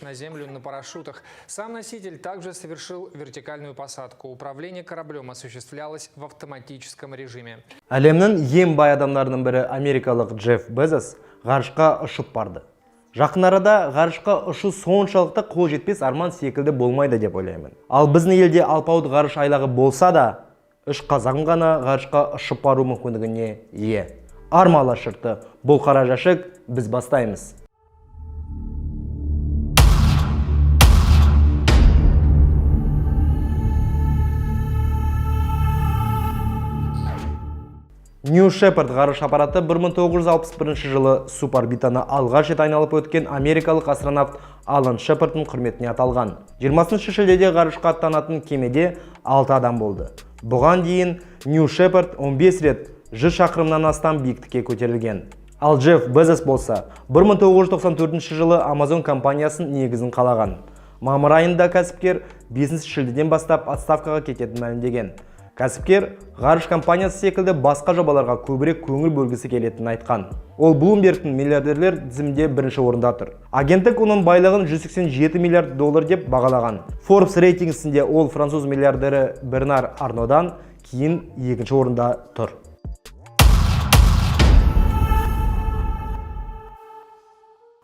На землю на парашютах. Сам носитель также совершил вертикальную посадку. Управление кораблем осуществлялось в автоматическом режиме. Әлемнің ең бай адамдарының бірі америкалық Джефф Безос ғарышқа ұшып барды. Жақын арада ғарышқа ұшу соншалықты қол жетпес арман секілді болмайды деп ойлаймын. Ал біздің елде алпауыт ғарыш айлағы болса да, үш қазағым ғана ғарышқа ұшып бару мүмкіндігіне ие. Армала шырты, бұл қара жәшік, біз бастаймыз. New Shepard ғарыш аппараты 1961 жылы супорбитаны алғаш рет айналып өткен америкалық астронавт Алан Шепардтың құрметіне аталған. 20 шілдеде ғарышқа аттанатын кемеде 6 адам болды. Бұған дейін New Shepard 15 рет 100 шақырымнан астам биіктікке көтерілген. Ал Джефф Безос болса 1994 жылы Amazon компаниясын негізін қалаған. Мамыр айында кәсіпкер 5 шілдеден бастап отставкаға кететінін мәлімдеген. Кәсіпкер ғарыш компаниясы секілді басқа жобаларға көбірек көңіл бөлгісі келетінін айтқан. Ол Bloomberg'тің миллиардерлер тізімінде бірінші орында тұр. Агенттік оның байлығын 187 миллиард доллар деп бағалаған. Forbes рейтингісінде ол француз миллиардері Бернар Арнодан кейін екінші орында тұр.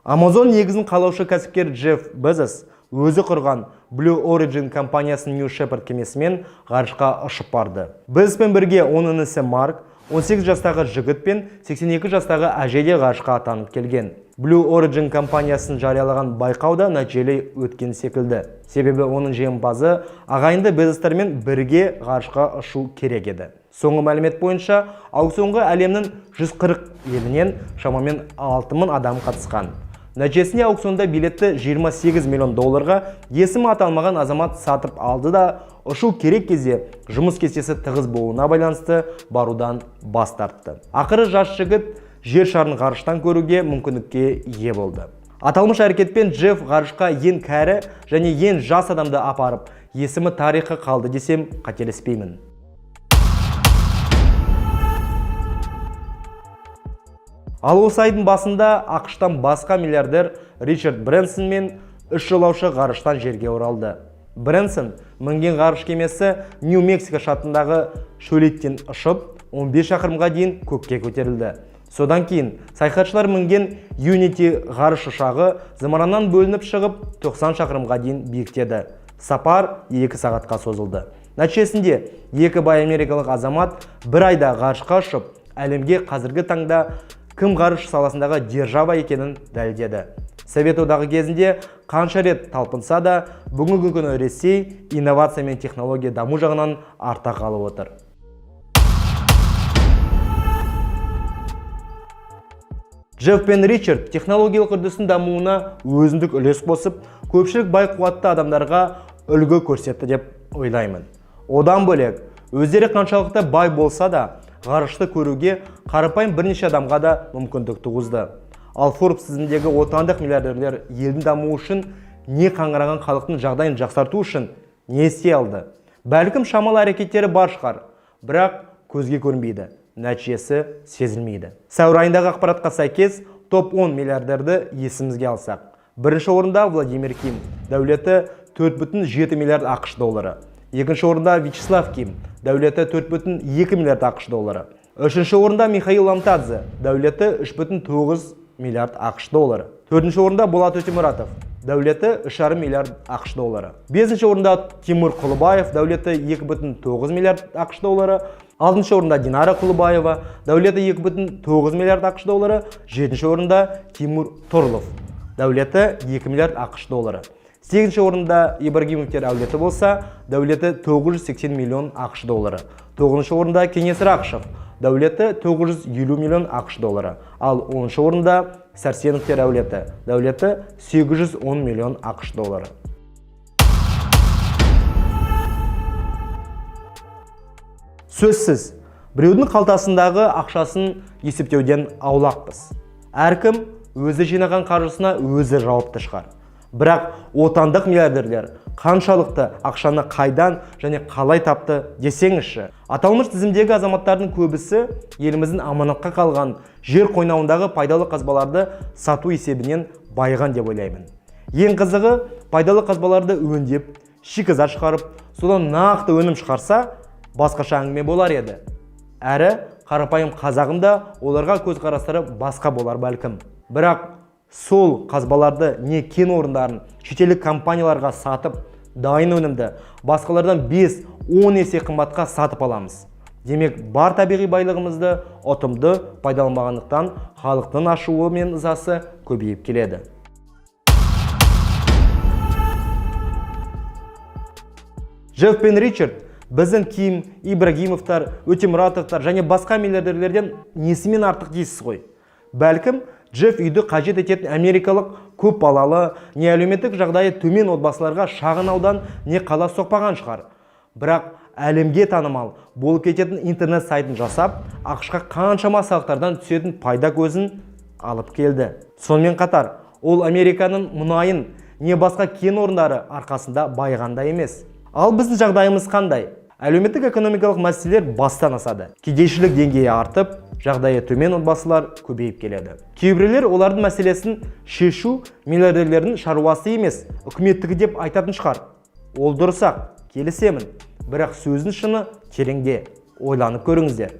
Amazon негізін қалаушы кәсіпкер Джефф Безос өзі құрған Blue Origin компаниясының New Shepard кемесімен ғарышқа ұшып барды. Безоспен бірге оның інісі Марк, 18 жастағы жігіт пен 82 жастағы әже де ғарышқа аттанып келген. Blue Origin компаниясын жариялаған байқауда нәтижелі өткен секілді. Себебі оның жеңімпазы ағайынды Безостармен бірге ғарышқа ұшу керек еді. Соңғы мәлімет бойынша аукционға әлемнің 140 елінен шамамен 6000 адам қатысқан. Нәтижесінде аукционда билетті 28 миллион долларға есімі аталмаған азамат сатып алды да, ұшу керек кезде жұмыс кестесі тығыз болуына байланысты барудан бас тартты. Ақыры жас жігіт жер шарын ғарыштан көруге мүмкіндікке ие болды. Аталмыш әрекетпен Джефф ғарышқа ең кәрі және ең жас адамды апарып, есімі тарихы қалды десем қателеспеймін. Ал осы айдың басында ақштан басқа миллиардер Ричард Брэнсон мен 3 жолаушы ғарыштан жерге оралды. Брэнсон мінген ғарыш кемесі Нью-Мексико штатындағы шөлейттен ұшып, 15 шақырымға дейін көкке көтерілді. Содан кейін саяхатшылар мінген Unity ғарыш ұшағы зымыраннан бөлініп шығып 90 шақырымға дейін биіктеді. Сапар 2 сағатқа созылды. Нәтижесінде екі бай америкалық азамат бір айда ғарышқа ұшып, әлемге қазіргі таңда кім ғарыш саласындағы держава екенін дәлелдеді. Совет одағы кезінде қанша рет талпынса да, бүгінгі күні Ресей инновация мен технология даму жағынан арта қалып отыр. Джефф пен Ричард технологиялық үрдістің дамуына өзіндік үлес қосып, көпшілік бай қуатты адамдарға үлгі көрсетті деп ойлаймын. Одан бөлек, өздері қаншалықты бай болса да, ғарышты көруге қарапайым бірнеше адамға да мүмкіндік туғызды. Ал Forbes тізіміндегі отандық миллиардерлер елдің дамуы үшін не қаңыраған халықтың жағдайын жақсарту үшін не істей алды? Бәлкім шамалы әрекеттері бар шығар, бірақ көзге көрінбейді, нәтижесі сезілмейді. Сәуір айындағы ақпаратқа сәйкес топ 10 миллиардерді есімізге алсақ. Бірінші орында Владимир Ким, дәулеті 4,7 миллиард ақш доллары. Екінші орында Вячеслав Ким, дәулеті 4,2 миллиард ақш доллары. Үшінші орында Михаил Ламтадзе, дәулеті 3,9 миллиард ақш доллары. Төртінші орында Болат Өтемұратов, дәулеті 3,5 миллиард ақш доллары. Бесінші орында Тимур Құлыбаев, дәулеті 2,9 миллиард ақш доллары. Алтыншы орында Динара Құлыбаева, дәулеті 2,9 миллиард ақш доллары. Жетінші орында Тимур Торлов, дәулеті 2 миллиард ақш доллары. Сегізінші орында Ибрагимовтер әулеті болса, дәулеті 980 миллион ақш доллары. Тоғызыншы орында Кеңес Рақышев, дәулеті 950 миллион ақш доллары. Ал 10-шы орында Сәрсеновтер әулеті, дәулеті 810 миллион ақш доллары. Сөзсіз, біреудің қалтасындағы ақшасын есептеуден аулақпыз. Әркім өзі жинаған қаржысына өзі жауапты шығар. Бірақ отандық миллиардерлер қаншалықты ақшаны қайдан және қалай тапты десеңізші. Аталмыш тізімдегі азаматтардың көбісі еліміздің аманатқа қалған жер қойнауындағы пайдалы қазбаларды сату есебінен байыған деп ойлаймын. Ең қызығы, пайдалы қазбаларды өңдеп, шикізат шығарып, содан нақты өнім шығарса, басқаша әңгіме болар еді. Әрі қарапайым қазағым да оларға көзқарастары басқа болар бәлкім. Бірақ сол қазбаларды не кен орындарын шетелдік компанияларға сатып, дайын өнімді басқалардан 5-10 есе қымбатқа сатып аламыз. Демек, бар табиғи байлығымызды ұтымды пайдаланбағандықтан халықтың ашуы мен ызасы көбейіп келеді. Джефф пен Ричард біздің Ким, Ибрагимовтар, Өтемұратовтар және басқа миллиардерлерден несімен артық дейсіз ғой. Бәлкім, Джефф үйді қажет ететін америкалық көп балалы, не әлеуметтік жағдайы төмен отбасыларға шағын аудан не қала соқпаған шығар. Бірақ әлемге танымал болып кететін интернет сайтын жасап, ақшқа қаншама салықтардан түсетін пайда көзін алып келді. Сонымен қатар, ол Американың мұнайын не басқа кен орындары арқасында байығанда емес. Ал біздің жағдайымыз қандай? Әлеуметтік экономикалық мәселелер бастан асады. Кедейшілік деңгейі артып, жағдайы төмен отбасылар көбейіп келеді. Кейбіреулер олардың мәселесін шешу миллиардерлердің шаруасы емес, үкіметтікі деп айтатын шығар. Ол дұрыс-ақ, келісемін. Бірақ сөздің шыны тереңде. Ойланып көріңіздер.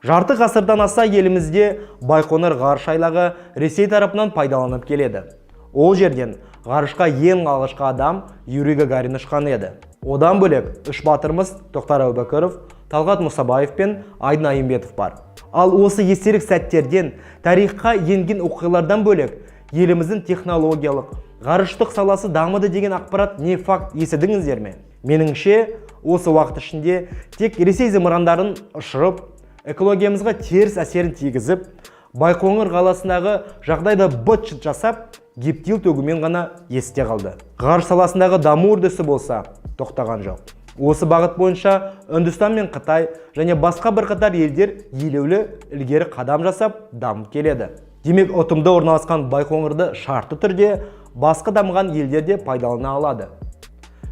Жарты ғасырдан аса елімізде Байқоңыр ғарыш айлағы Ресей тарапынан пайдаланып келеді. Ол жерден ғарышқа ең алғашқы адам Юрий Гагарин ұшқан еді. Одан бөлек үш батырымыз Тоқтар Әубәкіров, Талғат Мұсабаев пен Айдын Айымбетов бар. Ал осы естелік сәттерден, тарихқа енген оқиғалардан бөлек, еліміздің технологиялық, ғарыштық саласы дамыды деген ақпарат не факт естідіңіздер ме? Меніңше, осы уақыт ішінде тек Ресей зымырандарын ұшырып, экологиямызға теріс әсерін тигізіп, Байқоңыр қаласындағы жағдайда быт-шыт жасап, гептил төгумен ғана есте қалды. Ғарыш саласындағы даму үрдісі болса, тоқтаған жоқ. Осы бағыт бойынша Үндістан мен Қытай және басқа бірқатар елдер елеулі ілгері қадам жасап, дамып келеді. Демек, ұтымды орналасқан Байқоңырды шартты түрде басқа дамыған елдер де пайдалана алады.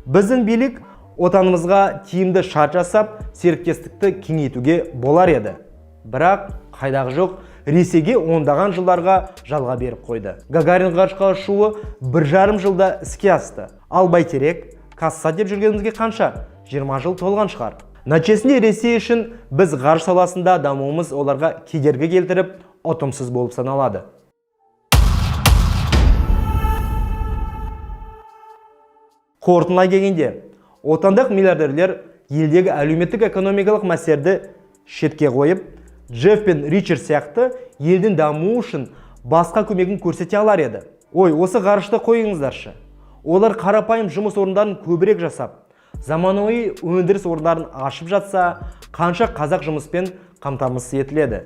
Біздің билік отанымызға тиімді шарт жасап, серіктестікті кеңейтуге болар еді. Бірақ қайдағы жоқ, Ресейге ондаған жылдарға жалға беріп қойды. Гагарин ғарышқа ұшуы 1,5 жылда іске асты. Ал бәйтерек, касса деп жүргенімізге қанша? 20 жыл толған шығар. Нәтижесінде Ресей үшін біз ғарыш саласында дамуымыз оларға кедергі келтіріп, ұтымсыз болып саналады. Қорытындылай келгенде, отандық миллиардерлер елдегі әлеуметтік экономикалық мәселелерді шетке қойып, Джефф пен Ричард сияқты елдің дамуы үшін басқа көмегін көрсете алар еді. Ой, осы ғарышты қойыңыздаршы. Олар қарапайым жұмыс орындарын көбірек жасап, заманауи өндіріс орындарын ашып жатса, қанша қазақ жұмыспен қамтамасыз етіледі.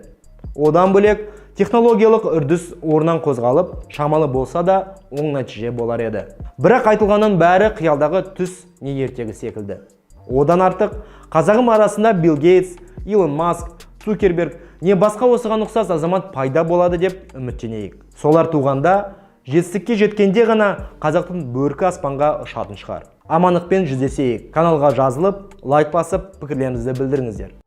Одан бөлек, технологиялық үрдіс орнан қозғалып, шамалы болса да оң нәтиже болар еді. Бірақ айтылғанның бәрі қиялдағы түс не ертегі секілді. Одан артық, қазағым арасында Билл Гейтс, Илон Маск, Цукерберг не басқа осыған ұқсас азамат пайда болады деп үміттенейік. Солар туғанда, жетістікке жеткенде ғана қазақтың бөркі аспанға ұшатын шығар. Амандықпен жүздесейік. Каналға жазылып, лайк басып, пікірлеріңізді білдіріңіздер.